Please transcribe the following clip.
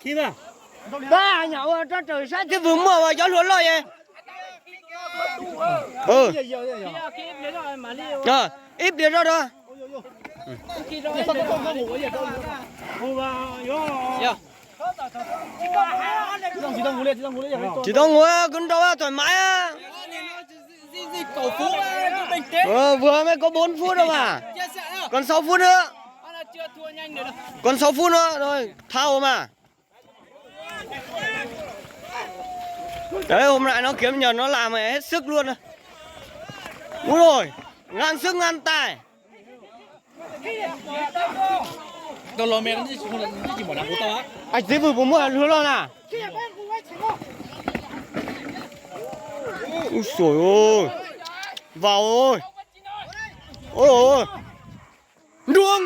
Kim à? Ba nhậu cho trời sát cái vườn mưa mà gió luôn rồi vậy. Ừ. Rồi, ít điện rồi đó. Chỉ tao ngồi con đâu thoải mái á. Vừa mới có 4 phút đâu mà. Còn 6 phút nữa. Còn 6 phút nữa rồi, thao mà. Đấy hôm nay nó kiếm nhờ nó làm hết sức luôn rồi. Đúng rồi, ngang sức ngang tài. Tôi lo mẹ nó chỉ một đám của tao á. Anh chỉ vừa mua hứa lo nè. Úi xồi ôi. Vào ôi. Ôi ôi. Đuông.